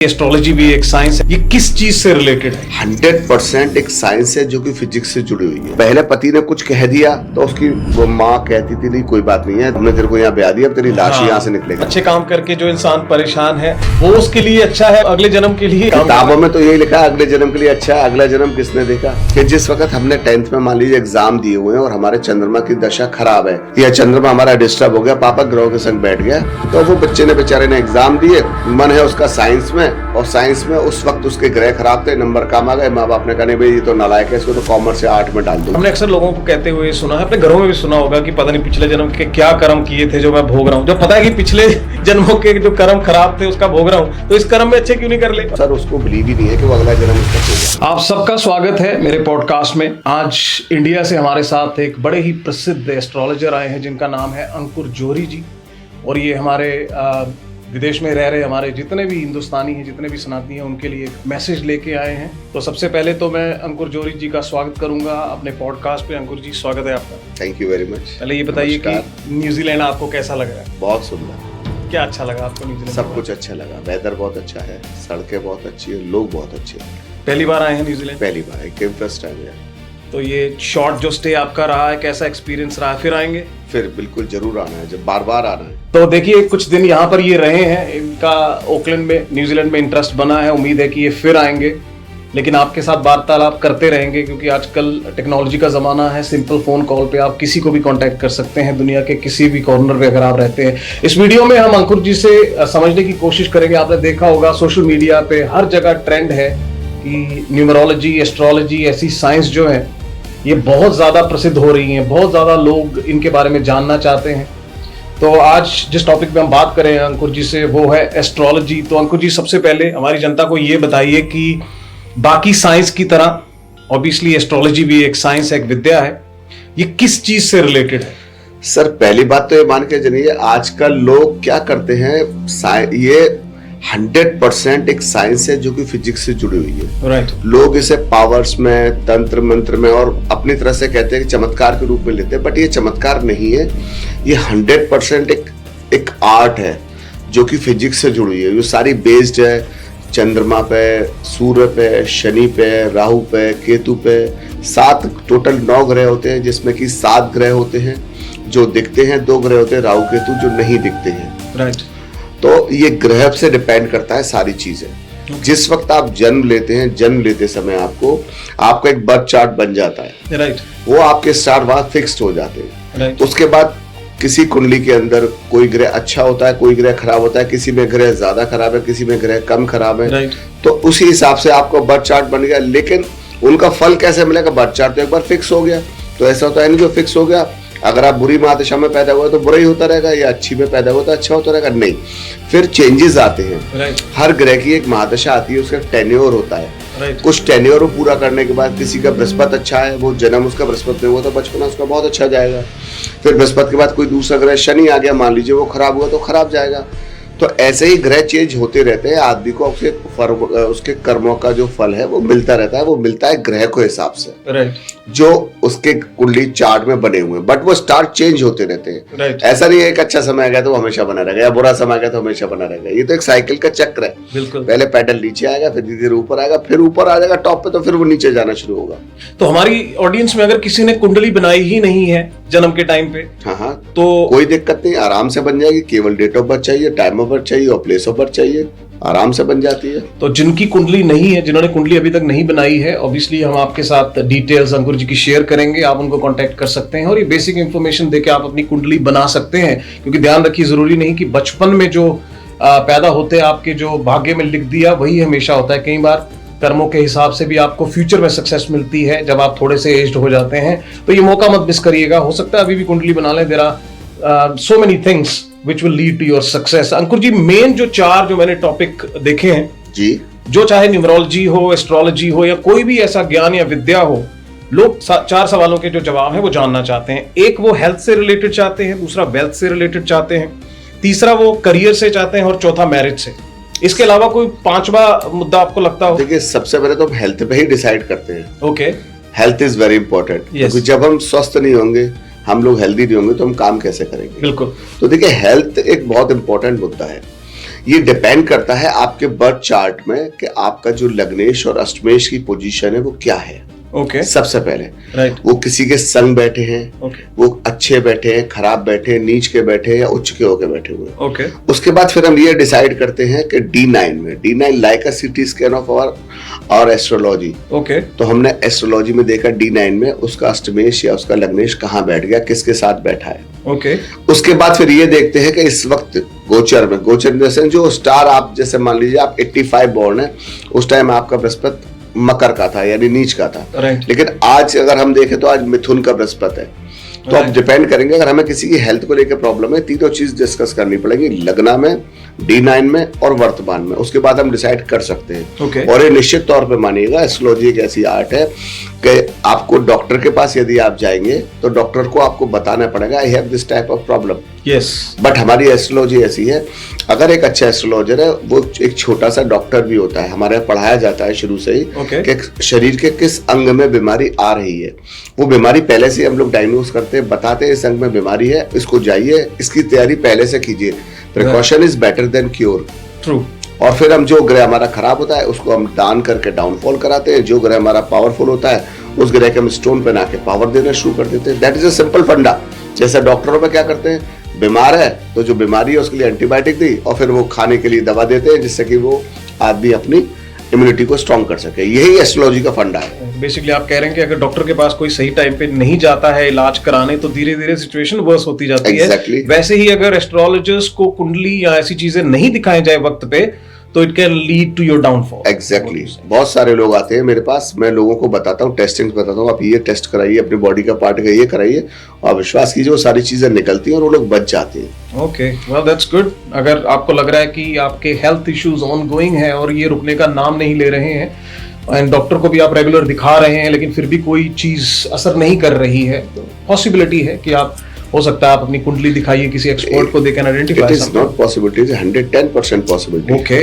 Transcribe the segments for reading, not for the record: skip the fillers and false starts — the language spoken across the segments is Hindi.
एस्ट्रोलॉजी भी एक साइंस है, ये किस चीज से रिलेटेड है? 100% एक साइंस है जो कि फिजिक्स से जुड़ी हुई है। पहले पति ने कुछ कह दिया तो उसकी वो माँ कहती थी नहीं कोई बात नहीं है, हमने तेरे को यहाँ ब्याह दिया, अब तेरी लाश यहाँ से निकलेगी। अच्छे काम करके जो इंसान परेशान है वो उसके लिए अच्छा है, अगले जन्म के लिए। किताबों में तो यही लिखा है अगले जन्म के लिए अच्छा है। अगला जन्म किसने देखा कि जिस वक्त हमने 10th में मान लीजिए एग्जाम दिए हुए हैं और हमारे चंद्रमा की दशा खराब है या चंद्रमा हमारा डिस्टर्ब हो गया, पापा ग्रहों के संग बैठ गया, तो वो बच्चे ने बेचारे ने एग्जाम दिए, मन है उसका साइंस में, और साइंस में उस वक्त उसके ग्रह खराब थे, नंबर कम आ गए, माँ बाप ने कहा भाई ये तो नालायक है, इसको तो कॉमर्स से 8 में डाल दो। हमने अक्सर लोगों को कहते हुए सुना है, अपने घरों में भी सुना होगा कि पता नहीं पिछले जन्म के क्या कर्म किए थे जो मैं भोग रहा हूँ। जो पता है कि पिछले जन्मों के जो कर्म खराब थे उसका भोग रहा हूँ, तो इस कर्म में अच्छे क्यों नहीं कर ले? सर उसको बिलीव ही नहीं है कि वो अगला जन्म उसका होगा। आप सबका स्वागत है मेरे पॉडकास्ट में। आज इंडिया से हमारे साथ एक बड़े ही प्रसिद्ध एस्ट्रोलॉजर आए हैं जिनका नाम है अंकुर जोरी जी, और ये हमारे विदेश में रह रहे हमारे जितने भी हिंदुस्तानी हैं, जितने भी सनातनी हैं, उनके लिए एक मैसेज लेके आए हैं। तो सबसे पहले तो मैं अंकुर जोरी जी का स्वागत करूंगा अपने पॉडकास्ट पे। अंकुर जी स्वागत है आपका। Thank you very much. पहले ये बताइए कि न्यूजीलैंड आपको कैसा लग रहा है? बहुत सुंदर। क्या अच्छा लगा आपको न्यूजीलैंड? सब कुछ अच्छा लगा, वेदर बहुत अच्छा है, सड़कें बहुत अच्छी है, लोग बहुत अच्छे हैं। पहली बार आए हैं न्यूजीलैंड? पहली बार आई, केम फर्स्ट टाइम है। तो ये शॉर्ट जो स्टे आपका रहा है, कैसा एक्सपीरियंस रहा है? फिर आएंगे? फिर बिल्कुल जरूर आना है, जब बार बार आना है। तो देखिए कुछ दिन यहाँ पर ये रहे हैं, इनका ओकलैंड में न्यूजीलैंड में इंटरेस्ट बना है, उम्मीद है कि ये फिर आएंगे, लेकिन आपके साथ वार्तालाप करते रहेंगे क्योंकि आजकल टेक्नोलॉजी का ज़माना है। सिंपल फ़ोन कॉल पे आप किसी को भी कांटेक्ट कर सकते हैं, दुनिया के किसी भी कॉर्नर पे अगर आप रहते हैं। इस वीडियो में हम अंकुर जी से समझने की कोशिश करेंगे। आपने देखा होगा सोशल मीडिया पे हर जगह ट्रेंड है कि न्यूमरोलॉजी, एस्ट्रोलॉजी, ऐसी साइंस जो है ये बहुत ज़्यादा प्रसिद्ध हो रही हैं, बहुत ज़्यादा लोग इनके बारे में जानना चाहते हैं। तो आज जिस टॉपिक पे हम बात करें अंकुर जी से वो है एस्ट्रोलॉजी। तो अंकुर जी सबसे पहले हमारी जनता को ये बताइए कि बाकी साइंस की तरह ऑब्वियसली एस्ट्रोलॉजी भी एक साइंस है, एक विद्या है, ये किस चीज से रिलेटेड है? सर पहली बात तो ये मान के चलिए आजकल लोग क्या करते हैं, ये 100% एक साइंस है जो कि फिजिक्स से जुड़ी हुई है। राइट। लोग इसे पावर्स में, तंत्र मंत्र में और अपनी तरह से कहते हैं कि चमत्कार के रूप में लेते हैं, बट ये चमत्कार नहीं है। ये 100% एक आर्ट है जो कि फिजिक्स से जुड़ी है। ये सारी बेस्ड है चंद्रमा पे, सूर्य पे, शनि पे, राहु पे, केतु पे। 7 टोटल 9 ग्रह होते हैं जिसमें कि 7 ग्रह होते हैं जो दिखते हैं, 2 ग्रह होते हैं राहु केतु जो नहीं दिखते हैं। राइट। तो ये ग्रह से डिपेंड करता है सारी चीजें। जिस वक्त आप जन्म लेते हैं, जन्म लेते समय आपको एक बर्थ चार्ट बन जाता है। राइट। वो आपके स्टार वहां फिक्स्ड हो जाते हैं। राइट। उसके बाद किसी कुंडली के अंदर कोई ग्रह अच्छा होता है, कोई ग्रह खराब होता है, किसी में ग्रह ज्यादा खराब है, किसी में ग्रह कम खराब है। राइट। तो उसी हिसाब से आपको बर्थ चार्ट बन गया। लेकिन उनका फल कैसे मिलेगा? बर्थ चार्ट तो एक बार फिक्स हो गया, तो ऐसा होता है नहीं जो फिक्स हो गया अगर आप बुरी महादशा में पैदा हुए तो बुरा ही होता रहेगा, या अच्छी में पैदा हुआ तो अच्छा होता रहेगा, नहीं, फिर चेंजेस आते हैं। Right. हर ग्रह की एक महादशा आती है, उसका टेन्योर होता है। Right. कुछ टेन्योर पूरा करने के बाद किसी का बृहस्पति अच्छा है, वो जन्म उसका बृहस्पति में हुआ तो बचपना उसका बहुत अच्छा जाएगा। फिर बृहस्पति के बाद कोई दूसरा ग्रह शनि आ गया, मान लीजिए वो खराब हुआ तो खराब जाएगा। तो ऐसे ही ग्रह चेंज होते रहते हैं, आदमी को उसके कर्मों का जो फल है वो मिलता रहता है। वो मिलता है ग्रह को हिसाब से, राइट, जो उसके कुंडली चार्ट में बने हुए हैं, बट वो स्टार चेंज होते रहते हैं। राइट। ऐसा नहीं है एक अच्छा समय आ गया तो हमेशा बना रहेगा, या बुरा समय आ गया तो हमेशा बना रहेगा। ये तो एक साइकिल का चक्र है। बिल्कुल। पहले पैडल नीचे आएगा, फिर धीरे धीरे ऊपर आएगा, फिर ऊपर आ जाएगा टॉप पे, तो फिर वो नीचे जाना शुरू होगा। तो हमारी ऑडियंस में अगर किसी ने कुंडली बनाई ही नहीं है जन्म के टाइम पे, हाँ, तो कोई दिक्कत नहीं, आराम से बन जाएगी। केवल डेट ऑफ बर्थ चाहिए, टाइम ऑफ बर्थ चाहिए और प्लेस ऑफ बर्थ चाहिए, आराम से बन जाती है। तो जिनकी कुंडली नहीं है, जिन्होंने कुंडली अभी तक नहीं बनाई है, ऑब्वियसली हम आपके साथ डिटेल्स अंकुर जी की शेयर करेंगे, आप उनको कांटेक्ट कर सकते हैं और ये बेसिक इंफॉर्मेशन देके आप अपनी कुंडली बना सकते हैं। क्योंकि ध्यान रखिए, जरूरी नहीं कि बचपन में जो पैदा होते हैं आपके जो भाग्य में लिख दिया वही हमेशा होता है। कई बार कर्मों के हिसाब से भी आपको फ्यूचर में सक्सेस मिलती है जब आप थोड़े से एज्ड हो जाते हैं। तो ये मौका मत मिस करिएगा, हो सकता है अभी भी कुंडली बना लें। There are so many things which will lead to your success। Ankur ji, main जो 4 जो मैंने टॉपिक देखे हैं जी, जो चाहे न्यूमरोलॉजी हो, एस्ट्रोलॉजी हो या कोई भी ऐसा ज्ञान या विद्या हो, लोग 4 सवालों के जो जवाब है वो जानना चाहते हैं। एक वो हेल्थ से रिलेटेड चाहते हैं, दूसरा वेल्थ से रिलेटेड चाहते हैं, तीसरा वो करियर से चाहते हैं और चौथा मैरिज से। इसके अलावा कोई 5वां मुद्दा आपको लगता हो? देखिए सबसे पहले तो हम हेल्थ पे ही डिसाइड करते हैं। Okay. Health is very important, क्योंकि जब हम स्वस्थ नहीं होंगे, हम लोग हेल्दी नहीं होंगे तो हम काम कैसे करेंगे? बिल्कुल। तो देखिए हेल्थ एक बहुत इंपॉर्टेंट मुद्दा है। ये डिपेंड करता है आपके बर्थ चार्ट में कि आपका जो लग्नेश और अष्टमेश की पोजीशन है वो क्या है। ओके, सबसे पहले राइट, वो किसी के संग बैठे हैं, ओके, वो अच्छे बैठे हैं, खराब बैठे हैं, नीच के बैठे हैं या उच्च के होके बैठे हुए हैं। ओके, उसके बाद फिर हम ये डिसाइड करते हैं कि D9 में, D9 like a CT scan of और एस्ट्रोलॉजी। ओके, तो हमने एस्ट्रोलॉजी में देखा D9 में उसका अष्टमेश या उसका लग्नेश कहाँ बैठ गया, किसके साथ बैठा है। ओके, उसके बाद फिर ये देखते हैं कि इस वक्त गोचर में, गोचर जैसे जो स्टार आप जैसे मान लीजिए आप 85 बोर्न है, उस टाइम आपका बृहस्पति मकर का था यानी नीच का था, राइट, लेकिन आज अगर हम देखें तो आज मिथुन का बृहस्पति है। तो अब डिपेंड करेंगे, अगर हमें किसी की हेल्थ को लेकर प्रॉब्लम है, तीनों चीज डिस्कस करनी पड़ेगी, लग्न में, D9 में और वर्तमान में। उसके बाद हम डिसाइड कर सकते हैं। ओके, और ये निश्चित तौर पे मानिएगा एस्ट्रोलॉजी एक ऐसी आर्ट है कि आपको डॉक्टर के पास यदि आप जाएंगे तो डॉक्टर को आपको बताना पड़ेगा I have this type of problem. Yes, but हमारी एस्ट्रोलॉजी ऐसी है, अगर एक अच्छा एस्ट्रोलॉजर है वो एक छोटा सा डॉक्टर भी होता है, हमारे यहाँ पढ़ाया जाता है शुरू से ही Okay. कि शरीर के किस अंग में बीमारी आ रही है, वो बीमारी पहले से हम लोग डायग्नोज करते हैं, बताते हैं इस अंग में बीमारी है, इसको जाइए, इसकी तैयारी पहले से कीजिए। Precaution is better than cure. True. और फिर हम जो ग्रह हमारा खराब होता है उसको हम दान करके डाउनफॉल कराते हैं, जो ग्रह हमारा पावरफुल होता है उस ग्रह के हम स्टोन पहना के पावर देना शुरू कर देते हैं। दैट इज अ सिंपल फंडा। जैसे डॉक्टरों में क्या करते हैं, बीमार है तो जो बीमारी है उसके लिए एंटीबायोटिक दी और फिर वो खाने के लिए दवा देते हैं जिससे कि वो आदमी अपनी इम्यूनिटी को स्ट्रॉन्ग कर सके। यही एस्ट्रोलॉजी का फंडा है। बेसिकली आप कह रहे हैं कि अगर डॉक्टर के पास कोई सही टाइम पे नहीं जाता है इलाज कराने तो धीरे धीरे सिचुएशन वर्स होती जाती Exactly. है। वैसे ही अगर एस्ट्रोलॉजर्स को कुंडली या ऐसी चीजें नहीं दिखाई जाए वक्त पे तो it can lead to your downfall. Exactly बहुत सारे लोग आते हैं मेरे पास, मैं लोगों को बताता हूँ, टेस्टिंग बताता हूँ, आप ये टेस्ट कराइए, अपनी बॉडी का पार्ट का ये कराइए, और विश्वास कीजिए वो सारी चीजें निकलती हैं और वो लोग बच जाते हैं। Okay, well that's good. अगर आपको लग रहा है कि आपके हेल्थ इश्यूज ऑनगोइंग है और ये रुकने का नाम नहीं ले रहे हैं एंड डॉक्टर को भी आप रेगुलर दिखा रहे हैं लेकिन फिर भी कोई चीज असर नहीं कर रही है, तो पॉसिबिलिटी है कि आप, हो सकता है आप अपनी कुंडली दिखाइए किसी एक्सपर्ट को, they can identify. It is not possibility, it is 110% possibility. Okay,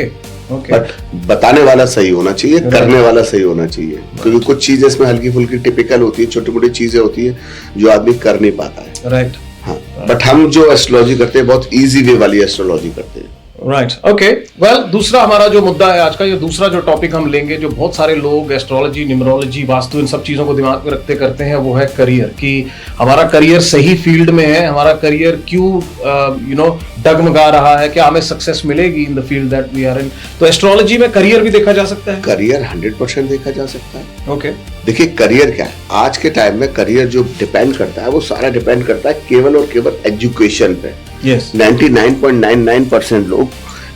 okay, but बताने वाला सही होना चाहिए, करने वाला सही होना चाहिए, क्योंकि कुछ चीजें इसमें हल्की फुल्की टिपिकल होती है, छोटी मोटी चीजें होती है जो आदमी कर नहीं पाता है। राइट, हाँ, बट हम जो एस्ट्रोलॉजी करते हैं बहुत इजी वे वाली एस्ट्रोलॉजी करते हैं। Right, okay. वेल, दूसरा हमारा जो मुद्दा है आज का, ये दूसरा जो टॉपिक हम लेंगे, जो बहुत सारे लोग एस्ट्रोलॉजी, न्यूमरोलॉजी, वास्तु, इन सब चीजों को दिमाग में रखते करते हैं, वो है करियर। कि हमारा करियर सही फील्ड में है, हमारा करियर क्यों डगमगा रहा है, क्या हमें सक्सेस मिलेगी in the field that we are in. तो एस्ट्रोलॉजी में करियर भी देखा जा सकता है? करियर 100% देखा जा सकता है। ओके, देखिए करियर क्या है, आज के टाइम में करियर जो डिपेंड करता है वो सारा डिपेंड करता है केवल और केवल एजुकेशन पे। यस, 99.99% लोग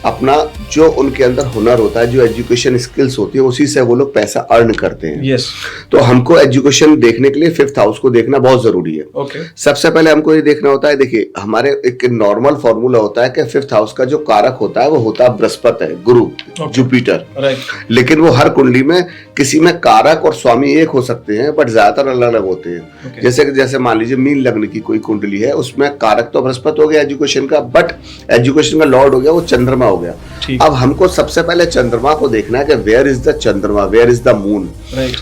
अपना जो उनके अंदर हुनर होता है, जो एजुकेशन स्किल्स होती है, उसी से वो लोग पैसा अर्न करते हैं। यस, तो हमको एजुकेशन देखने के लिए 5th हाउस को देखना बहुत जरूरी है। ओके, सबसे पहले हमको ये देखना होता है, देखिए हमारे एक नॉर्मल फॉर्मूला होता है कि 5th हाउस का जो कारक होता है वो होता है बृहस्पति है, गुरु, जुपिटर। राइट, लेकिन वो हर कुंडली में किसी में कारक और स्वामी एक हो सकते हैं, बट ज्यादातर अलग अलग होते हैं। जैसे मान लीजिए मीन लग्न की कोई कुंडली है, उसमें कारक तो बृहस्पति हो गया एजुकेशन का, बट एजुकेशन का लॉर्ड हो गया वो चंद्रमा हो गया। अब हमको सबसे पहले चंद्रमा को देखना है कि where is the Chandrama, where is the moon.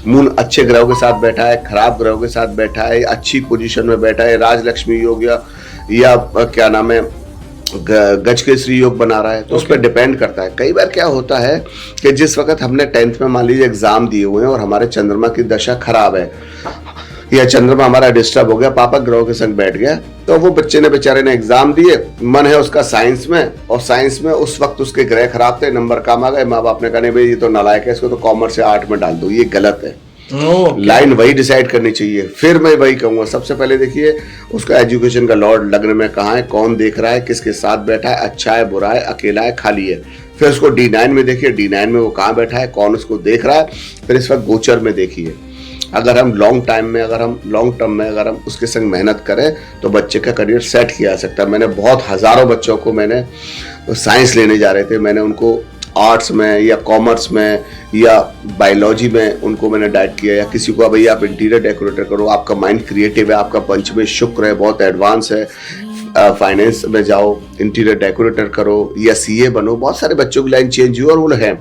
Moon अच्छे ग्रहों के साथ बैठा है, खराब ग्रहों के साथ बैठा है, अच्छी पोजीशन में बैठा है, राजलक्ष्मी योग या क्या नाम है गज के श्री योग बना रहा है, तो उस पर डिपेंड करता है। कई बार क्या होता है कि जिस वक्त हमने 10th में मान लीजिए एग्जाम दिए हुए हैं और हमारे चंद्रमा की दशा खराब है या चंद्रमा हमारा डिस्टर्ब हो गया, पापा ग्रहों के संग बैठ गया, तो वो बच्चे ने बेचारे ने एग्जाम दिए, मन है उसका साइंस में, और साइंस में उस वक्त उसके ग्रह खराब थे, नंबर कम आ गए, माँ बाप ने कहा नहीं भाई ये तो नालायक है, इसको तो कॉमर्स से आर्ट में डाल दो। ये गलत है। लाइन वही डिसाइड करनी चाहिए। फिर मैं वही कहूंगा, सबसे पहले देखिए उसका एजुकेशन का लॉर्ड लग्न में कहाँ है, कौन देख रहा है, किसके साथ बैठा है, अच्छा है, बुरा है, अकेला है, खाली है। फिर उसको D9 में देखिए, D9 में वो कहाँ बैठा है, कौन उसको देख रहा है। फिर इस वक्त गोचर में देखिए, अगर हम लॉन्ग टर्म में अगर हम उसके संग मेहनत करें तो बच्चे का करियर सेट किया जा सकता है। मैंने बहुत हजारों बच्चों को, मैंने साइंस लेने जा रहे थे, मैंने उनको आर्ट्स में या कॉमर्स में या बायोलॉजी में उनको मैंने डाइट किया, या किसी को भाई आप इंटीरियर डेकोरेटर करो, आपका माइंड क्रिएटिव है, आपका पंच में शुक्र है, बहुत एडवांस है, फाइनेंस में जाओ, इंटीरियर डेकोरेटर करो या CA बनो। बहुत सारे बच्चों की लाइन चेंज हुई और वो हैं।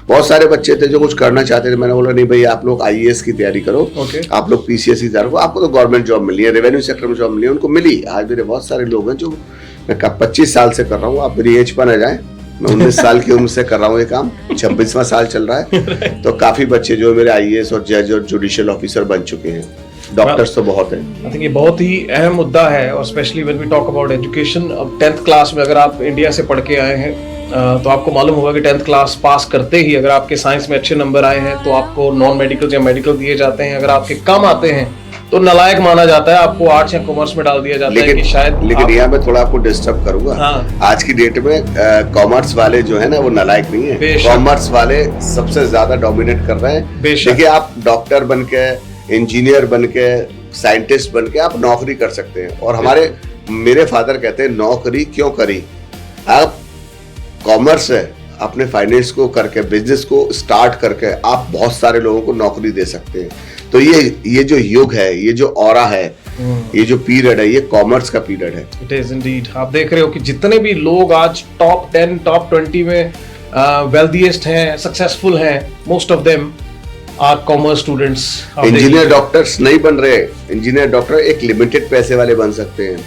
बहुत सारे बच्चे थे जो कुछ करना चाहते थे, मैंने बोला नहीं भाई आप लोग IAS की तैयारी करो, आप लोग PCS की तैयारी करो, आपको तो गवर्नमेंट जॉब मिली है, रेवेन्यू सेक्टर में जॉब मिली है, उनको मिली। आज मेरे बहुत सारे लोग हैं जो मैं 25 साल से कर रहा हूँ, आप मेरी एज पर न जाए, मैं 19 साल की उम्र से कर रहा हूँ ये काम, 26वां साल चल रहा है। तो काफी बच्चे जो मेरे IAS और जज और जुडिशियल ऑफिसर बन चुके हैं, डॉक्टर्स तो बहुत हैं। आई थिंक ये बहुत ही अहम मुद्दा है, और specially when we talk about education. अब 10th क्लास में अगर आप इंडिया से पढ़ के आए हैं तो आपको मालूम होगा कि 10th क्लास पास करते ही अगर आपके साइंस में अच्छे नंबर आए हैं तो आपको नॉन मेडिकल या मेडिकल दिए जाते हैं। अगर आपके कम आते हैं तो नालायक माना जाता है, आपको आर्ट्स या कॉमर्स में डाल दिया जाता है कि शायद। लेकिन यहाँ मैं थोड़ा आपको डिस्टर्ब करूंगा। हाँ। आज की डेट में कॉमर्स वाले जो है ना वो नालायक नहीं है, कॉमर्स वाले सबसे ज्यादा डोमिनेट कर रहे हैं। देखिए, आप डॉक्टर बन के, इंजीनियर बन के, साइंटिस्ट बन के आप नौकरी कर सकते हैं। और मेरे फादर कहते हैं नौकरी क्यों करी। आप कॉमर्स है, अपने फाइनेंस को करके, बिजनेस को स्टार्ट करके आप बहुत सारे लोगों को नौकरी दे सकते हैं। तो ये जो युग है, ये जो ऑरा है, ये जो पीरियड है, ये कॉमर्स का पीरियड है। It is Indeed. आप देख रहे हो कि जितने भी लोग आज टॉप 10 टॉप 20 में वेल्दीएस्ट हैं, सक्सेसफुल हैं, most of them are commerce students. Engineer doctors नहीं बन रहे। इंजीनियर डॉक्टर एक लिमिटेड पैसे वाले बन सकते हैं,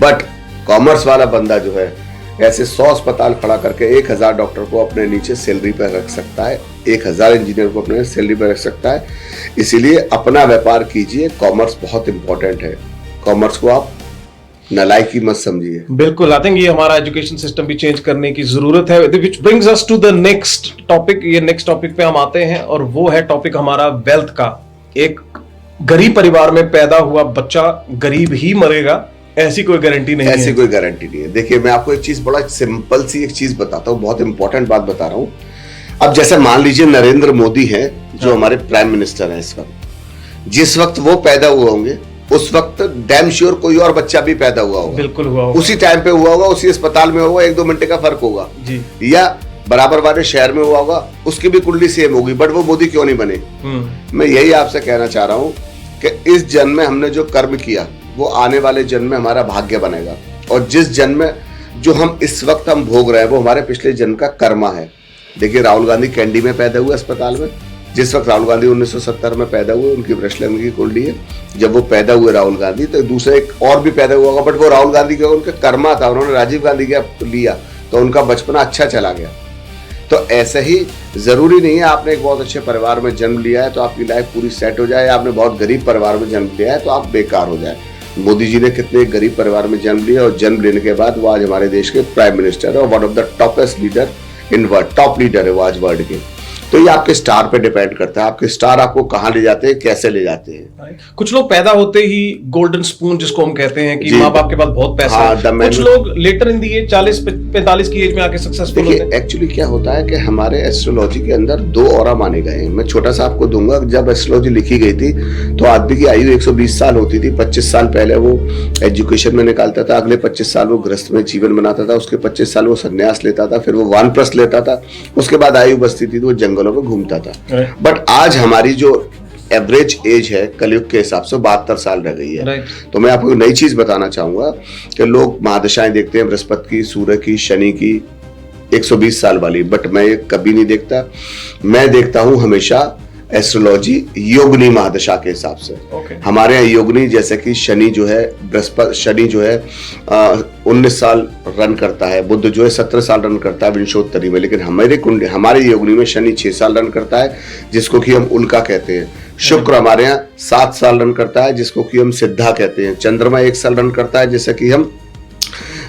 बट कॉमर्स वाला बंदा जो है ऐसे 100 अस्पताल खड़ा करके 1000 डॉक्टर को अपने नीचे सैलरी पर रख सकता है, 1000 इंजीनियर को अपने सैलरी पर रख सकता है। इसीलिए अपना व्यापार कीजिए। कॉमर्स बहुत इंपॉर्टेंट है, कॉमर्स को आप नालायकी मत समझिए। बिल्कुल। आई थिंक ये हमारा एजुकेशन सिस्टम भी चेंज करने की जरूरत है, which brings us to the next topic. ये नेक्स्ट टॉपिक पे हम आते हैं, और वो है टॉपिक हमारा वेल्थ का। एक गरीब परिवार में पैदा हुआ बच्चा गरीब ही मरेगा, ऐसी कोई गारंटी नहीं है। ऐसी कोई गारंटी नहीं है। देखिए, मैं आपको एक चीज, बड़ा सिंपल सी एक चीज बताता हूँ, बहुत इंपॉर्टेंट बात बता रहा हूँ। अब जैसे मान लीजिए नरेंद्र मोदी हैं, जो हमारे प्राइम मिनिस्टर हैं इस वक्त, जिस वक्त वो पैदा हुए होंगे उस वक्त डैम श्योर कोई और बच्चा भी पैदा हुआ होगा। बिल्कुल हुआ होगा, उसी टाइम पे हुआ होगा, उसी अस्पताल में होगा, 1-2 मिनट का फर्क होगा जी। या बराबर वाले शहर में हुआ होगा, उसकी भी कुंडली सेम होगी, बट वो मोदी क्यों नहीं बने। मैं यही आपसे कहना चाह रहा हूँ कि इस जन्म में हमने जो कर्म किया वो आने वाले जन्म में हमारा भाग्य बनेगा। और जिस जन्म में जो हम इस वक्त हम भोग रहे हैं वो हमारे पिछले जन्म का कर्मा है। देखिए, राहुल गांधी कैंडी में पैदा हुए अस्पताल में। जिस वक्त राहुल गांधी 1970 में पैदा हुए, उनकी वृषलंग की कुंडली है। जब वो पैदा हुए राहुल गांधी, तो दूसरा एक और भी पैदा हुआ होगा, बट वो राहुल गांधी का उनका कर्मा था, उन्होंने राजीव गांधी का लिया तो उनका बचपना अच्छा चला गया। तो ऐसे ही जरूरी नहीं है आपने एक बहुत अच्छे परिवार में जन्म लिया है तो आपकी लाइफ पूरी सेट हो जाए, आपने बहुत गरीब परिवार में जन्म लिया है तो आप बेकार हो जाए। मोदी जी ने कितने गरीब परिवार में जन्म लिया, और जन्म लेने के बाद वो आज हमारे देश के प्राइम मिनिस्टर है और one of the toppest leader in world, top leader है वो आज वर्ल्ड के। तो ये आपके स्टार पे डिपेंड करता है, आपके स्टार आपको कहाँ ले जाते हैं, कैसे ले जाते हैं। कुछ लोग पैदा होते ही गोल्डन स्पून जिसको हम कहते हैं कि माँ बाप के पास बहुत पैसा हाँ, है। कुछ लोग लेटर इन दी एज 40-45 की एज में आके सक्सेसफुल होते हैं। एक्चुअली क्या होता है कि हमारे एस्ट्रोलॉजी के अंदर 2 ऑरा माने गए हैं। मैं छोटा सा आपको दूंगा। जब एस्ट्रोलॉजी लिखी गई थी तो आदमी की आयु 120 साल होती थी। 25 साल पहले वो एजुकेशन में निकालता था, अगले 25 साल वो गृहस्थ में जीवन बनाता था, उसके 25 साल वो संन्यास लेता था, फिर वो वानप्रस्थ लेता था, उसके बाद आयु बचती थी तो वो जंगलों में घूमता था। बट आज हमारी जो एवरेज एज है कलयुग के हिसाब से 72 साल रह गई है। तो मैं आपको नई चीज बताना चाहूंगा कि लोग महादशाएं देखते हैं बृहस्पति की, सूर्य की, शनि की 120 साल वाली, बट मैं ये कभी नहीं देखता। मैं देखता हूं हमेशा एस्ट्रोलॉजी योगनी महादशा के हिसाब से। हमारे यहाँ योगनी, जैसे कि शनि जो है, बृहस्पति शनि जो है 19 साल रन करता है, बुध जो है 17 साल रन करता है विंशोत्तरी में, लेकिन हमारे योगनी में शनि 6 साल रन करता है जिसको कि हम उल्का कहते हैं। शुक्र हमारे यहाँ 7 साल रन करता है जिसको कि हम सिद्धा कहते हैं। चंद्रमा 1 साल रन करता है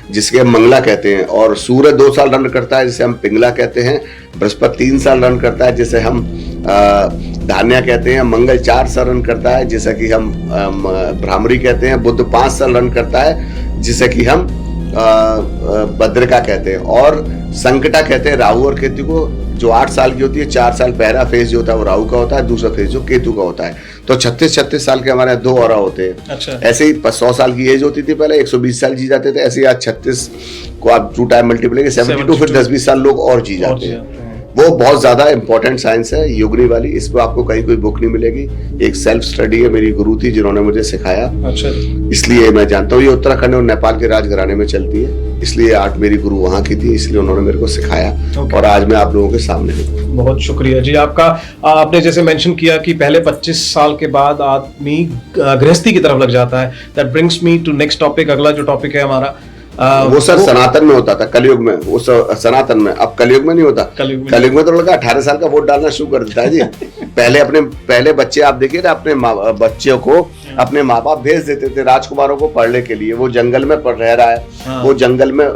जिसके हम मंगला कहते हैं, और सूर्य 2 साल रन करता है जिसे हम पिंगला कहते हैं। बृहस्पति 3 साल रन करता है जिसे हम धान्या कहते हैं। मंगल 4 साल रन करता है जिसे कि हम भ्रामरी कहते हैं। बुध 5 साल रन करता है जिसे कि हम भद्रिका कहते हैं। और संकटा कहते हैं राहु और केतु को, जो 8 साल की होती है। 4 साल पहला फेज जो होता है वो राहु का होता है, दूसरा फेज जो केतु का होता है। तो 36 साल के हमारे 2 ऑरा होते हैं। अच्छा। ऐसे ही 100 साल की एज होती थी पहले, 120 साल जी जाते थे। ऐसे ही आज 36 को आप 2 टाइम मल्टीप्लाई 72, फिर 10-20 साल लोग और जी जाते हैं। वो बहुत ज्यादा इंपॉर्टेंट साइंस है योगनी वाली। इस पर आपको कहीं कोई बुक नहीं मिलेगी। एक सेल्फ स्टडी है, मेरी गुरु थी जिन्होंने मुझे सिखाया। अच्छा। इसलिए मैं जानता हूँ ये उत्तराखंड और नेपाल के राजघराने में चलती है, इसलिए आर्ट मेरी गुरु वहाँ की थी, इसलिए उन्होंने मेरे को सिखाया। और आज मैं आप लोगों के सामने हूँ। बहुत शुक्रिया जी आपका। आपने जैसे मेंशन किया कि पहले 25 साल के बाद आदमी गृहस्थी की तरफ लग जाता है। That brings me to next topic. अगला जो टॉपिक है हमारा वो सर सनातन में होता था, कलयुग में, वो सनातन में, अब कलयुग में नहीं होता। कलयुग में तो लड़का 18 साल का वोट डालना शुरू कर देता है जी। पहले बच्चे आप देखिए ना, अपने बच्चों को अपने माँ बाप भेज देते थे राजकुमारों को पढ़ने के लिए। वो जंगल में रह रहा है, वो जंगल में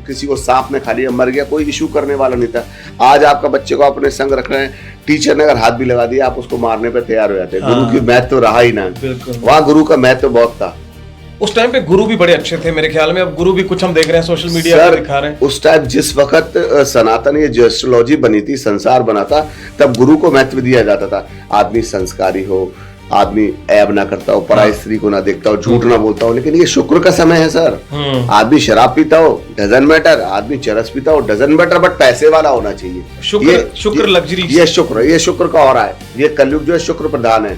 किसी को सांप ने खा लिया, मर गया, कोई इशू करने वाला नहीं था। आज आपका बच्चे को अपने संग रख रहे हैं, टीचर ने अगर हाथ भी लगा दिया आप उसको मारने पर तैयार हो जाते हैं। गुरु की महत्व तो रहा ही ना, वहाँ गुरु का महत्व बहुत था। उस टाइम पे गुरु भी बड़े अच्छे थे मेरे ख्याल में। अब गुरु भी कुछ हम देख रहे हैं सोशल मीडिया पे दिखा रहे हैं। उस टाइम जिस वक्त सनातन ये जो एस्ट्रोलॉजी बनी थी, संसार बना था, तब गुरु को महत्व दिया जाता था। आदमी संस्कारी हो, आदमी ऐब ना करता हो, पराई स्त्री को ना देखता हो, झूठ ना बोलता हो। लेकिन ये शुक्र का समय है सर। आदमी शराब पीता हो डजंट मैटर, आदमी चरस पीता हो डजंट मैटर, बट पैसे वाला होना चाहिए। शुक्र लग्जरी, ये शुक्र का हो रहा है। ये कलयुग जो है शुक्र प्रधान है।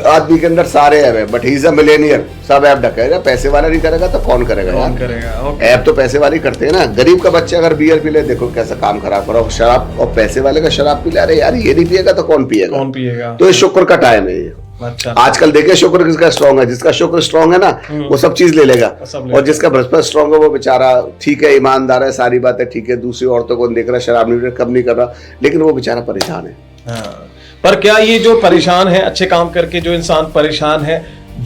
आदमी के अंदर सारे ऐप है, but he is a millionaire. सब ऐप ढकेगा, पैसे वाला नहीं करेगा तो कौन करेगा यार? ऐप तो पैसे वाले करते हैं ना। गरीब का बच्चा अगर बियर पी ले, देखो कैसा काम खराब करो। शराब, और पैसे वाले का शराब पी ले, अरे यार ये नहीं पिएगा तो कौन पिएगा? तो ये शुक्र का टाइम है ये। अच्छा। आजकल देखिए शुक्र किसका स्ट्रॉन्ग है? जिसका शुक्र स्ट्रॉन्ग है ना, वो सब चीज ले लेगा। और जिसका बृहस्पति स्ट्रॉन्ग है वो बेचारा ठीक है, ईमानदार है, सारी बातें ठीक है, दूसरी औरतों को देख रहा, शराब नहीं कम नहीं कर रहा, लेकिन वो बेचारा परेशान है। पर क्या ये जो परेशान है, अच्छे काम करके जो इंसान परेशान है,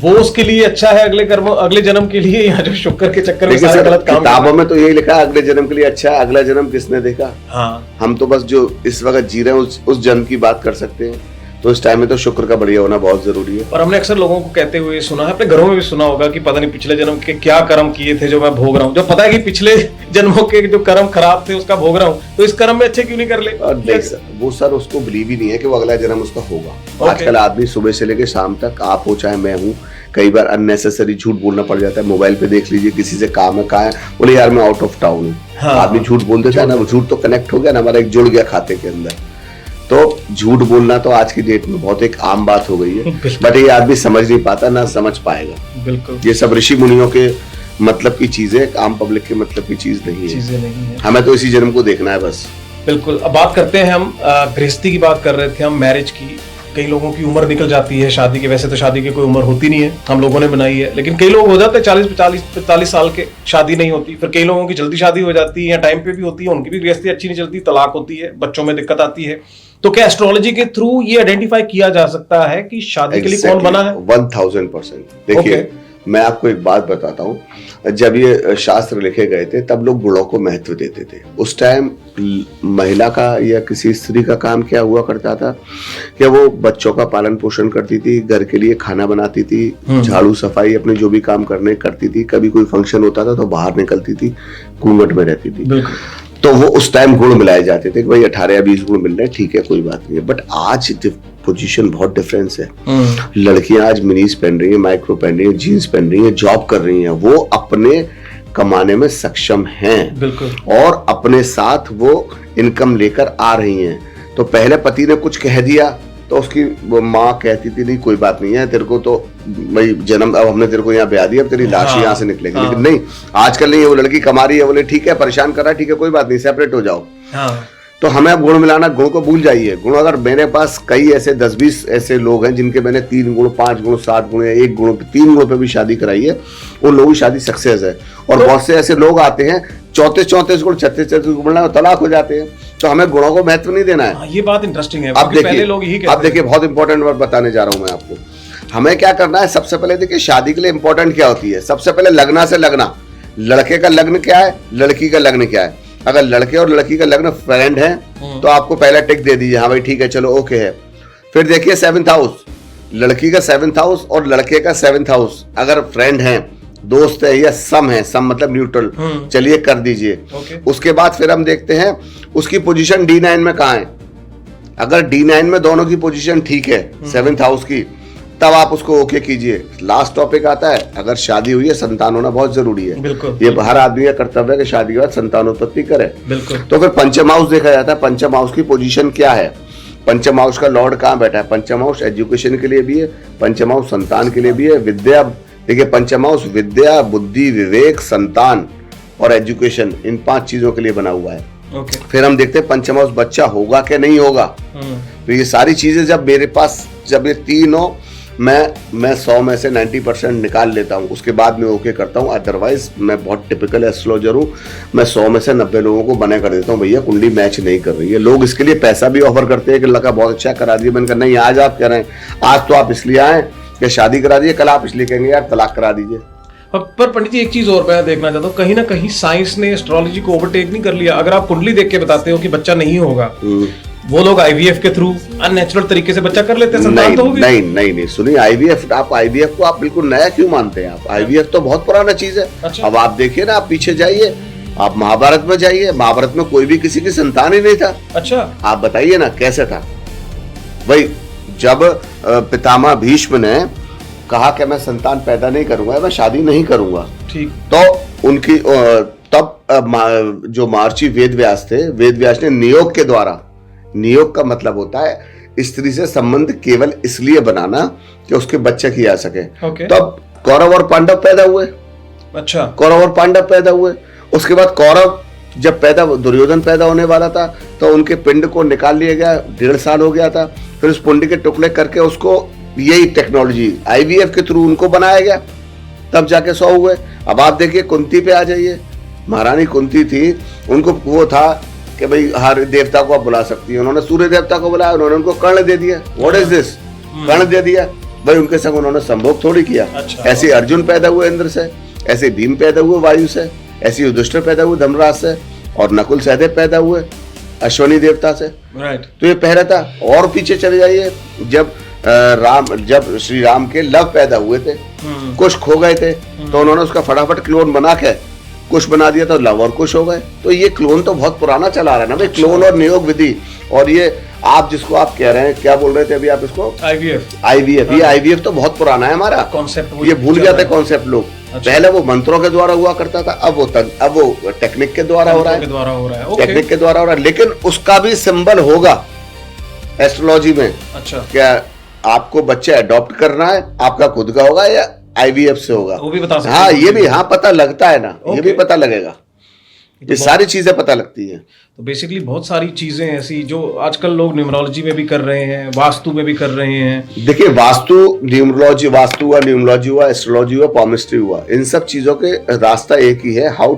वो उसके लिए अच्छा है अगले जन्म के लिए, या जो शुक्र के चक्कर में सारे गलत काम? किताबों में तो यही लिखा है अगले जन्म के लिए अच्छा है। अगला जन्म किसने देखा? हम तो बस जो इस वक्त जी रहे हैं उस जन्म की बात कर सकते हैं। तो इस टाइम में तो शुक्र का बढ़िया होना बहुत जरूरी है। और हमने अक्सर लोगों को कहते हुए सुना है, अपने घरों में भी सुना होगा कि पता नहीं पिछले जन्म के क्या कर्म किए थे जो मैं भोग रहा हूँ। जो पता है कि पिछले जन्मों के जो कर्म खराब थे उसका भोग रहा हूँ, तो इस कर्म में अच्छे क्यों नहीं कर ले? नहीं सर, वो सर उसको बिलीव ही नहीं है कि वो अगला जन्म उसका होगा। आजकल आदमी सुबह से लेकर शाम तक, आप हो चाहे मैं हूँ, कई बार अननेसेसरी झूठ बोलना पड़ जाता है। मोबाइल पे देख लीजिए, किसी से काम है, कहा है, बोले यार मैं आउट ऑफ टाउन हूँ। आदमी झूठ बोल देता है ना, वो झूठ तो कनेक्ट हो गया ना, हमारा एक जुड़ गया खाते के अंदर। तो झूठ बोलना तो आज की डेट में बहुत एक आम बात हो गई है, बट ये आदमी समझ नहीं पाता, ना समझ पाएगा। बिल्कुल, ये सब ऋषि मुनियों के मतलब की चीजें, आम पब्लिक के मतलब की चीज नहीं है। हमें तो इसी जन्म को देखना है बस। बिल्कुल। अब बात करते हैं हम गृहस्थी की बात कर रहे थे हम, मैरिज की। कई लोगों की उम्र निकल जाती है शादी की। वैसे तो शादी की कोई उम्र होती नहीं है, हम लोगों ने बनाई है, लेकिन कई लोग हो जाते हैं 40-45 साल के, शादी नहीं होती। फिर कई लोगों की जल्दी शादी हो जाती है, या टाइम पे भी होती है, उनकी भी गृहस्थी अच्छी नहीं चलती, तलाक होती है, बच्चों में दिक्कत आती है। तो क्या एस्ट्रोलॉजी के थ्रू ये आइडेंटिफाई किया जा सकता है कि शादी के लिए कौन बना है? 1000%। देखिए, मैं आपको एक बात बताता हूँ। जब ये शास्त्र लिखे गए थे तब लोग गुणों को महत्व देते थे। उस टाइम महिला का या किसी स्त्री का काम क्या हुआ करता था कि वो बच्चों का पालन पोषण करती थी, घर के लिए खाना बनाती थी, झाड़ू सफाई अपने जो भी काम करने करती थी। कभी कोई फंक्शन होता था तो बाहर निकलती थी, घूंघट में रहती थी। तो वो उस टाइम गुण मिलाए जाते थे कि भाई 18 या 20 गुण मिल रहे हैं, ठीक है, कोई बात नहीं है। बट आज पोजीशन बहुत डिफरेंस है। लड़कियां आज मिनीज पहन रही हैं, माइक्रो पहन रही हैं, जीन्स पहन रही हैं, जॉब कर रही हैं, वो अपने कमाने में सक्षम हैं। बिल्कुल। और अपने साथ वो इनकम लेकर आ रही हैं। तो पहले पति ने कुछ कह दिया तो उसकी माँ कहती थी नहीं कोई बात नहीं है, तेरे को तो भाई जन्म, अब हमने तेरे को यहाँ ब्याह दिया, अब तेरी लाश यहाँ से निकलेगी। लेकिन नहीं, आजकल नहीं है। वो लड़की कमा रही है, बोले ठीक है, परेशान कर रहा है, ठीक है, कोई बात नहीं, सेपरेट हो जाओ। तो हमें अब गुण मिलाना, गुण को भूल जाइए। गुण, अगर मेरे पास कई ऐसे 10-20 ऐसे लोग हैं जिनके मैंने 3 गुण, 5 गुण, 7 गुण या 1 गुण, 3 गुण पे भी शादी कराई है, उन लोगों की शादी सक्सेस है। और बहुत से ऐसे लोग आते हैं 34 गुण, 36 गुण, तलाक हो जाते हैं। तो हमें गुणों को महत्व नहीं देना है। ये बात इंटरेस्टिंग है। अब देखिए, बहुत इंपॉर्टेंट बात बताने जा रहा हूं मैं आपको। हमें क्या करना है, सबसे पहले देखिए शादी के लिए इंपॉर्टेंट क्या होती है। सबसे पहले लगना से लगना, लड़के का लग्न क्या है, लड़की का लग्न क्या है। अगर लड़के और लड़की का लग्न फ्रेंड है तो आपको पहला टिक दे दीजिए, हाँ भाई ठीक है, चलो ओके है। फिर देखिए 7th हाउस, लड़की का 7th हाउस और लड़के का 7th हाउस अगर फ्रेंड है, दोस्त है या सम है, सम मतलब न्यूट्रल, चलिए कर दीजिए। उसके बाद फिर हम देखते हैं उसकी पोजीशन D9 में कहाँ है। अगर D9 में दोनों की पोजीशन ठीक है 7th हाउस की, तब आप उसको ओके कीजिए। लास्ट टॉपिक आता है, अगर शादी हुई है, संतान होना बहुत जरूरी है। बिल्कुल, ये हर आदमी का कर्तव्य है कि शादी के बाद संतानोत्पत्ति करे। बिल्कुल। तो फिर पंचम हाउस देखा जाता है, पंचम हाउस की पोजीशन क्या है, पंचम हाउस का लॉर्ड कहाँ बैठा है। पंचम हाउस एजुकेशन के लिए भी है, पंचम हाउस संतान के लिए भी है, विद्या। देखिए पंचम हाउस विद्या, बुद्धि, विवेक, संतान और एजुकेशन, इन 5 चीजों के लिए बना हुआ है। फिर हम देखते हैं पंचम हाउस बच्चा होगा कि नहीं होगा। तो ये सारी चीजें जब मेरे पास, जब ये 3 हो मैं 100 में से 90% निकाल लेता हूँ, उसके बाद मैं ओके करता हूँ। अदरवाइज मैं बहुत टिपिकल एस्ट्रोलॉजर हूँ, मैं 100 में से 90 लोगों को बना कर देता हूँ, भैया कुंडली मैच नहीं कर रही है। लोग इसके लिए पैसा भी ऑफर करते हैं कि लगा बहुत अच्छा करा दिया। मैंने कहा नहीं, आज आप कह रहे हैं, आज तो आप इसलिए आए कि शादी करा दीजिए, कल आप इसलिए कहेंगे यार तलाक करा दीजिए। पर पंडित जी एक चीज और मैं देखना चाहता हूँ, कहीं ना कहीं साइंस ने एस्ट्रोलॉजी को ओवरटेक नहीं कर लिया? अगर आप कुंडली देख के बताते हो कि बच्चा नहीं होगा, वो लोग आईवीएफ के थ्रू अननेचुरल तरीके से बच्चा कर लेते हैं, संतान तो होगी। नहीं सुनिए, आईवीएफ को आप बिल्कुल नया क्यों मानते हैं? आप आईवीएफ तो बहुत पुराना चीज है। अच्छा। अब आप देखिए ना, आप पीछे जाइए, आप महाभारत में जाइए, महाभारत में कोई भी किसी की संतान ही नहीं था। अच्छा, आप बताइए ना कैसे था भाई? जब पितामह भीष्म ने कहा कि मैं संतान पैदा नहीं करूंगा, मैं शादी नहीं करूंगा, ठीक, तो उनकी तब जो महर्षि वेद व्यास थे, वेद व्यास ने नियोग के द्वारा, नियोग का मतलब होता है स्त्री से संबंध केवल इसलिए बनाना कि उसके बच्चे किया सके। तब कौरव और पांडव पैदा हुए। अच्छा, कौरव और पांडव पैदा हुए। उसके बाद कौरव जब दुर्योधन पैदा होने वाला था तो उनके पिंड को निकाल लिया गया, 1.5 साल हो गया था। फिर उस पिंड के टुकड़े करके उसको यही टेक्नोलॉजी आईवीएफ के थ्रू उनको बनाया गया, तब जाके 100 हुए। अब आप देखिए कुंती पे आ जाइए, महारानी कुंती थी, उनको वो था कि भाई हर देवता को आप बुला सकती है, उन्होंने सूर्य देवता को बुलाया, उन्होंने उनको कर्ण दे दिया। What is this? कर्ण दे दिया भाई, उनके संग उन्होंने संभोग थोड़ी किया। अच्छा, ऐसे अर्जुन पैदा हुए इंद्र से, ऐसे भीम पैदा हुए वायु से, ऐसे युधिष्ठिर पैदा हुए धर्मराज से, और नकुल सहदेव पैदा हुए अश्वनी देवता से। राइट। तो ये पहला था। और पीछे चले जाइए, जब श्री राम के लव पैदा हुए थे, कुश खो गए थे, तो उन्होंने उसका फटाफट क्लोन बना के कुश बना दिया, तो लव और कुश हो गए। तो ये क्लोन तो बहुत पुराना चला रहा है ना भाई, क्लोन और नियोग विधि। और ये आप जिसको आप कह रहे हैं, क्या बोल रहे थे अभी आप इसको? आईवीएफ। ये आईवीएफ तो बहुत पुराना है हमारा कॉन्सेप्ट, ये भूल जाते कॉन्सेप्ट लोग। अच्छा। पहले वो मंत्रों के द्वारा हुआ करता था, अब वो टेक्निक के द्वारा हो रहा है, टेक्निक के द्वारा हो रहा है। लेकिन उसका भी सिंबल होगा एस्ट्रोलॉजी में। अच्छा, क्या आपको बच्चे अडॉप्ट करना है, आपका खुद का होगा या आईवीएफ से होगा, वो भी बता सकते हैं। हाँ, ये भी हाँ पता लगता है ना, ये भी पता लगेगा, ये सारी चीजें पता लगती हैं। तो बेसिकली बहुत सारी चीजें ऐसी जो आजकल लोग न्यूमरोलॉजी में भी कर रहे हैं, वास्तु में भी कर रहे हैं। देखिए, वास्तु हुआ, न्यूमरोलॉजी हुआ, एस्ट्रोलॉजी हुआ, पॉमिस्ट्री हुआ, इन सब चीजों के रास्ता एक ही है, how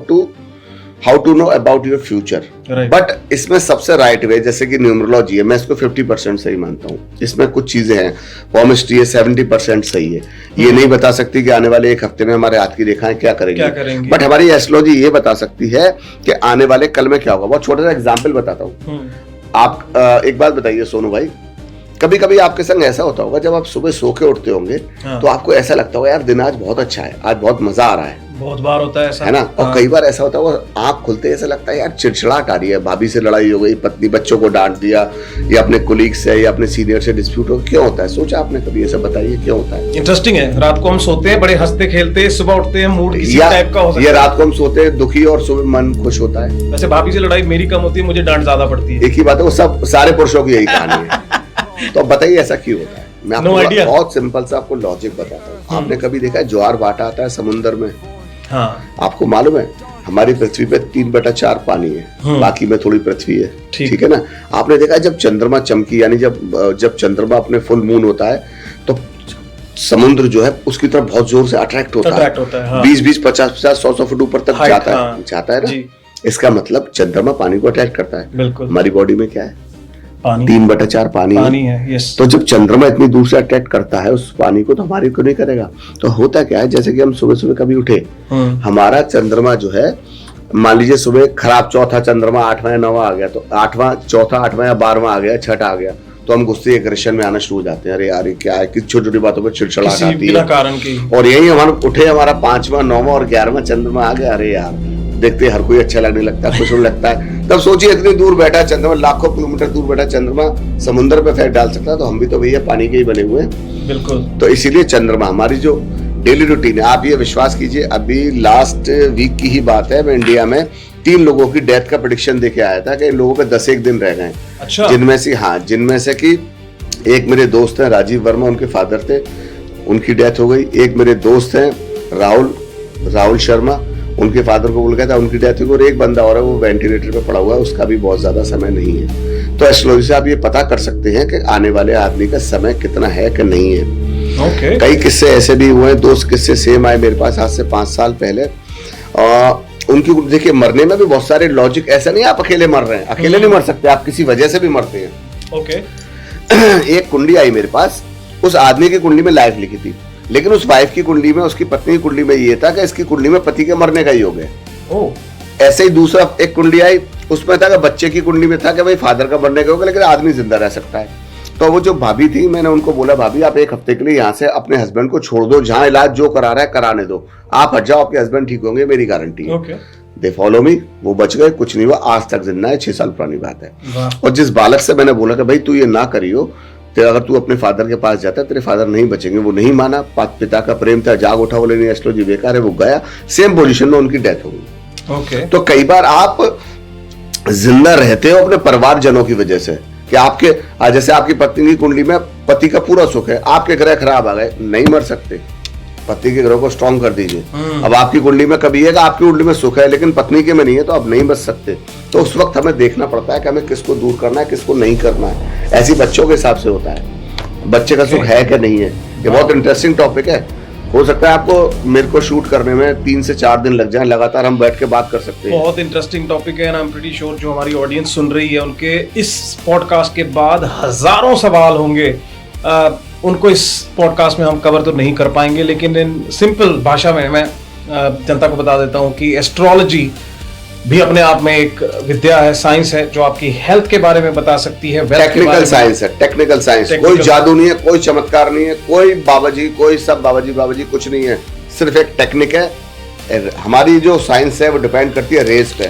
to know about your future. But इसमें सबसे राइट वे, जैसे कि न्यूमरोलॉजी है, मैं इसको 50% सही मानता हूँ। इसमें कुछ चीजें हैं, पॉमिस्ट्री है 70% सही है, ये नहीं बता सकती कि आने वाले 1 हफ्ते में हमारे हाथ की रेखाएं क्या करेंगे। बट हमारी एस्ट्रोलॉजी ये बता सकती है कि आने वाले कल में क्या होगा। बहुत छोटा सा एग्जाम्पल बताता हूँ। आप एक बात बताइए सोनू भाई, कभी कभी आपके संग ऐसा होता होगा, जब आप सुबह सो के उठते होंगे तो आपको ऐसा लगता होगा यार दिन आज बहुत अच्छा है, आज बहुत मजा आ रहा है। बहुत बार होता है ऐसा, है ना? और कई बार ऐसा होता है, आंख खुलते ऐसा लगता है यार चिड़चिड़ाहट आ रही है, भाभी से लड़ाई हो गई, पत्नी बच्चों को डांट दिया, या अपने कोलीग से या अपने सीनियर से डिस्प्यूट हो। क्यों होता है? सोचा आपने कभी? ऐसा बताइए क्यों होता है। इंटरेस्टिंग है। रात को हम सोते हैं बड़े हंसते खेलते हैं, सुबह उठते हैं मूड किसी टाइप का हो सकता है। ये रात को हम सोते हैं दुखी और सुबह मन खुश होता है। वैसे भाभी से लड़ाई मेरी कम होती है, मुझे डांट ज्यादा पड़ती है। एक ही बात है, वो सब सारे पुरुषों की यही कहानी है। तो बताइए ऐसा क्यों होता है? मैं आपको बहुत सिंपल सा आपको लॉजिक बताता हूँ। आपने कभी देखा ज्वार भाटा आता है समुद्र में? हाँ। आपको मालूम है हमारी पृथ्वी पे 3/4 पानी है, बाकी में थोड़ी पृथ्वी है, ठीक है ना? आपने देखा जब चंद्रमा चमकी, यानी जब चंद्रमा अपने फुल मून होता है तो समुद्र जो है उसकी तरफ बहुत जोर से अट्रैक्ट होता है। 20-20, 50-50, 100-100 फुट ऊपर तक जाता है ना। इसका मतलब चंद्रमा पानी को अट्रैक्ट करता है। बिल्कुल। हमारी बॉडी में क्या है? 3/4 पानी है। यस। तो जब चंद्रमा इतनी दूर से अट्रैक्ट करता है उस पानी को, तो हमारी को नहीं करेगा। तो होता क्या है, जैसे कि हम सुबह सुबह कभी उठे, हमारा चंद्रमा जो है, मान लीजिए सुबह खराब चौथा चंद्रमा 8वां या 9वां आ गया, तो 8वां, चौथा, 8वां या 12वां आ गया, 6ठा आ गया, तो हम गुस्से एग्रेशन में आना शुरू हो जाते हैं। अरे यार ये क्या है, किस छोटी छोटी बातों पर चिड़चिड़ाहट आती है कारण की। और यही हम उठे, हमारा 5वां, 9वां और 11वां चंद्रमा आ गया, अरे यार देखते हर कोई अच्छा लगने लगता है, खुश होने लगता है। तब सोचिए इतनी दूर बैठा चंद्रमा, लाखों किलोमीटर दूर बैठा चंद्रमा समुद्र पे फेंक डाल सकता है, तो हम भी तो भैया पानी के ही बने हुए हैं। बिल्कुल। तो इसीलिए चंद्रमा हमारी जो डेली रूटीन है, आप ये विश्वास कीजिए, अभी लास्ट वीक की ही बात है, मैं इंडिया में 3 लोगों की डेथ का प्रेडिक्शन देके आया था कि इन लोगों के 10 दिन रह गए। अच्छा। जिनमें से कि एक मेरे दोस्त हैं राजीव वर्मा, उनके फादर थे, उनकी डेथ हो गई। एक मेरे दोस्त हैं राहुल शर्मा, उनके फादर को बोल गया था, उनकी डेथ हो गई। और एक बंदा और है, वो वेंटिलेटर पे पड़ा हुआ है, उसका भी बहुत ज्यादा समय नहीं है। तो एस्ट्रोलॉजी से आप ये पता कर सकते हैं कि आने वाले आदमी का समय कितना है कि नहीं है। कई किस्से ऐसे भी हुए हैं, 2 किस्से सेम आए मेरे पास आज से 5 साल पहले। उनकी देखिए मरने में भी बहुत सारे लॉजिक, ऐसा नहीं आप अकेले मर रहे हैं, अकेले नहीं मर सकते, आप किसी वजह से भी मरते हैं। एक कुंडली आई मेरे पास, उस आदमी की कुंडली में लाइफ लिखी थी, लेकिन उस वाइफ की कुंडली में, उसकी पत्नी की कुंडली में ये था कि इसकी कुंडली में पति के मरने का योग है। ऐसे ही दूसरा एक कुंडली आई, उसमें था कि बच्चे की कुंडली में था कि भाई फादर का मरने का योग है, लेकिन आदमी जिंदा रह सकता है। तो वो जो भाभी थी, मैंने उनको बोला भाभी आप 1 हफ्ते के लिए यहाँ से अपने हस्बैंड को छोड़ दो, जहां इलाज जो करा रहा है कराने दो, आप हट जाओ, आपके हस्बैंड ठीक होंगे, मेरी गारंटी है। दे फॉलो मी, वो बच गए, कुछ नहीं हुआ, आज तक जिंदा है, 6 साल पुरानी बात है। और जिस बालक से मैंने बोला कि भाई तू ये ना करियो, तो अगर तू अपने फादर के पास जाता है तेरे फादर नहीं बचेंगे, वो नहीं माना, पिता का प्रेम था, जाग उठा, बोले नहीं एस्ट्रोलॉजी बेकार है, वो गया, सेम पोजीशन में उनकी डेथ हो गई। तो कई बार आप जिंदा रहते हो अपने परिवारजनों की वजह से, कि आपके जैसे आपकी पत्नी की कुंडली में पति का पूरा सुख है, आपके ग्रह खराब आ गए, नहीं मर सकते, पति के ग्रह को स्ट्रॉन्ग कर दीजिए। अब आपकी कुंडली में कभी है कि आपकी कुंडली में सुख है लेकिन पत्नी के में नहीं है, तो आप नहीं बच सकते। तो उस वक्त हमें देखना पड़ता है कि हमें किसको दूर करना है, किसको नहीं करना है। ऐसी बच्चों के हिसाब से होता है, बच्चे का सुख है कि नहीं है। ये बहुत इंटरेस्टिंग टॉपिक है, हो सकता है आपको मेरे को शूट करने में 3 से 4 दिन लग जाए, लगातार हम बैठ के बात कर सकते हैं। बहुत इंटरेस्टिंग टॉपिक है, and I am pretty sure जो हमारी ऑडियंस सुन रही है उनके इस पॉडकास्ट के बाद हजारों सवाल होंगे। उनको इस पॉडकास्ट में हम कवर तो नहीं कर पाएंगे, लेकिन इन सिंपल भाषा में मैं जनता को बता देता हूँ कि एस्ट्रोलॉजी भी अपने आप में एक विद्या है, साइंस है, जो आपकी हेल्थ के बारे में बता सकती है। टेक्निकल साइंस है, टेक्निकल साइंस, कोई जादू नहीं है, कोई चमत्कार नहीं है, कोई बाबाजी, कोई सब बाबाजी कुछ नहीं है, सिर्फ एक टेक्निक है। हमारी जो साइंस है वो डिपेंड करती है रेस पे।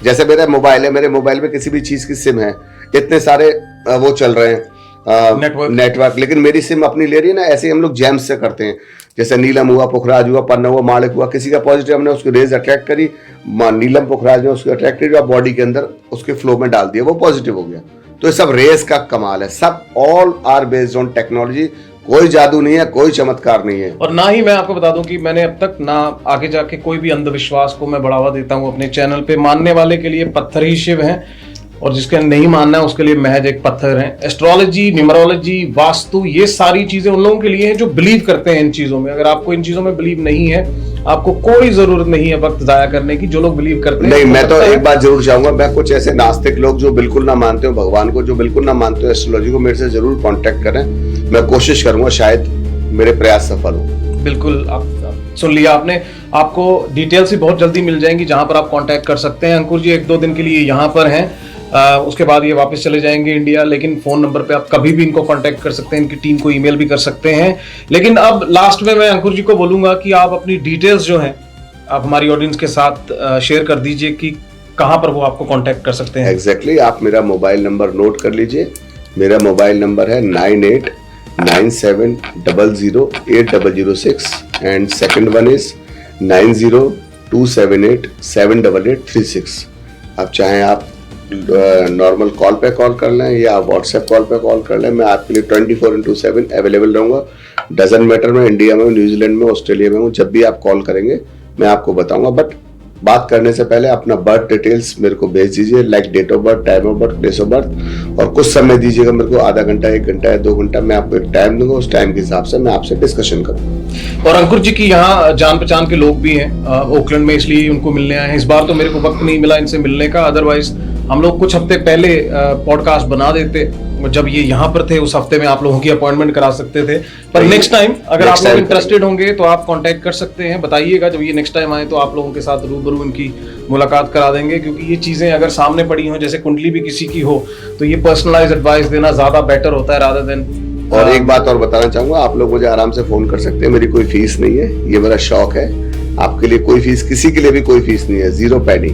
जैसे मेरा मोबाइल है, मेरे मोबाइल में किसी भी चीज की सिम है, इतने सारे वो चल रहे हैं नेटवर्क, लेकिन मेरी सिम अपनी ले रही है ना। ऐसे ही हम लोग जेम्स से करते हैं, जैसे नीलम हुआ, पुखराज हुआ, पन्ना हुआ, मालिक हुआ, किसी का पॉजिटिव हमने उसकी रेज अट्रैक्ट करी, नीलम पुखराज ने उसको अट्रैक्ट करी और बॉडी के अंदर उसके फ्लो में डाल दिया, वो पॉजिटिव हो गया। तो ये सब रेस का कमाल है, सब all are based on technology, कोई जादू नहीं है, कोई चमत्कार नहीं है। और ना ही मैं आपको बता दूं कि मैंने अब तक ना आगे जाके कोई भी अंधविश्वास को मैं बढ़ावा देता हूं अपने चैनल पे। मानने वाले के लिए पत्थर ही शिव हैं, और जिसके नहीं मानना है उसके लिए महज एक पत्थर है। एस्ट्रोलॉजी, न्यूमरोलॉजी, वास्तु, ये सारी चीजें उन लोगों के लिए हैं जो बिलीव करते हैं इन चीजों में। अगर आपको इन चीजों में बिलीव नहीं है, आपको कोई जरूरत नहीं है वक्त जाया करने की। जो लोग बिलीव करते हैं, नहीं, मैं तो एक बात जरूर चाहूंगा, मैं कुछ ऐसे नास्तिक लोग जो बिल्कुल ना मानते हो भगवान को, जो बिल्कुल ना मानते हो एस्ट्रोलॉजी को, मेरे से जरूर कॉन्टेक्ट करें, मैं कोशिश करूंगा, शायद मेरे प्रयास सफल हो। बिल्कुल, आप सुन लिया आपने, आपको डिटेल्स ही बहुत जल्दी मिल जाएंगी जहां पर आप कांटेक्ट कर सकते हैं। अंकुर जी 1-2 दिन के लिए यहाँ पर हैं, उसके बाद ये वापस चले जाएंगे इंडिया, लेकिन फोन नंबर पे आप कभी भी इनको कांटेक्ट कर सकते हैं, इनकी टीम को ईमेल भी कर सकते हैं। लेकिन अब लास्ट में मैं अंकुर जी को बोलूंगा कि आप अपनी डिटेल्स जो हैं आप हमारी ऑडियंस के साथ शेयर कर दीजिए कि कहां पर वो आपको कांटेक्ट कर सकते हैं। एग्जैक्टली, आप मेरा मोबाइल नंबर नोट कर लीजिए। मेरा मोबाइल नंबर है 9897008006 एंड सेकंड वन इज 9027878836। आप चाहें आप नॉर्मल कॉल पे कॉल कर लें या व्हाट्सएप कॉल पे कॉल कर लें, मैं आपके लिए 24/7 अवेलेबल रहूंगा। डजंट मैटर मैं इंडिया में हूँ, न्यूजीलैंड में, ऑस्ट्रेलिया में हूँ, जब भी आप कॉल करेंगे मैं आपको बताऊंगा। बट बात करने से पहले अपना बर्थ डिटेल्स मेरे को भेज दीजिए, like date of birth, time of birth, place of birth, और कुछ समय दीजिएगा मेरे को, आधा घंटा, 1 घंटा या 2 घंटा, मैं आपको एक टाइम दूंगा, उस टाइम के हिसाब से मैं आपसे डिस्कशन करूंगा। और अंकुर जी की यहाँ जान पहचान के लोग भी हैं ओकलैंड में, इसलिए उनको मिलने आए हैं। इस बार तो मेरे को वक्त नहीं मिला इनसे मिलने का, अदरवाइज हम लोग कुछ हफ्ते पहले पॉडकास्ट बना देते, जब ये यहाँ पर थे उस हफ्ते में आप लोगों की अपॉइंटमेंट करा सकते थे। पर नेक्स्ट टाइम अगर आप लोग इंटरेस्टेड होंगे तो आप कांटेक्ट कर सकते हैं, बताइएगा जब ये नेक्स्ट टाइम आए तो आप लोगों के साथ रूबरू इनकी मुलाकात करा देंगे। क्योंकि ये चीजें अगर सामने पड़ी हो, जैसे कुंडली भी किसी की हो, तो ये पर्सनलाइज एडवाइस देना ज्यादा बेटर होता है रादर देन। और एक बात और बताना चाहूंगा, आप लोग मुझे आराम से फोन कर सकते हैं, मेरी कोई फीस नहीं है, ये मेरा शौक है। आपके लिए कोई फीस, किसी के लिए भी कोई फीस नहीं है, 0 पैनी,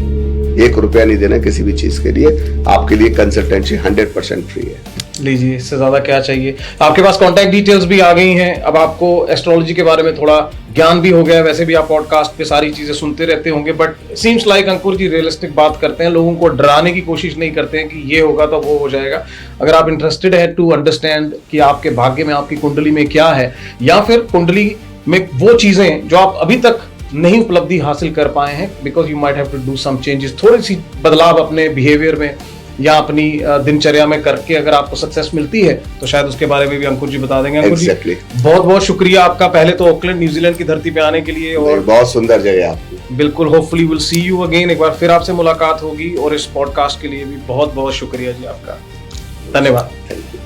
1 रुपया नहीं देना किसी भी चीज के लिए। आपके लिए कंसल्टेंसी 100% फ्री है। लीजिए, इससे ज्यादा क्या चाहिए। आपके पास कांटेक्ट डिटेल्स भी आ गई हैं, अब आपको एस्ट्रोलॉजी के बारे में थोड़ा ज्ञान भी हो गया। वैसे भी आप पॉडकास्ट पे सारी चीजें सुनते रहते होंगे, but seems like Ankur ji realistic बात करते हैं, लोगों को डराने की कोशिश नहीं करते हैं कि ये होगा तो वो हो जाएगा। अगर आप इंटरेस्टेड है टू अंडरस्टैंड कि आपके भाग्य में, आपकी कुंडली में क्या है, या फिर कुंडली में वो चीजें जो आप अभी तक नहीं उपलब्धि हासिल कर पाए हैं, because you might have to do some changes, थोड़ी सी बदलाव अपने बिहेवियर में या अपनी दिनचर्या में करके अगर आपको सक्सेस मिलती है तो शायद उसके बारे में भी अंकुर जी बता देंगे। अंकुर Exactly. जी बहुत बहुत शुक्रिया आपका, पहले तो ऑकलैंड न्यूजीलैंड की धरती पे आने के लिए, और बहुत सुंदर जगह आपकी। बिल्कुल hopefully will see you again, एक बार फिर आपसे मुलाकात होगी, और इस पॉडकास्ट के लिए भी बहुत बहुत शुक्रिया जी आपका, धन्यवाद। Thank you.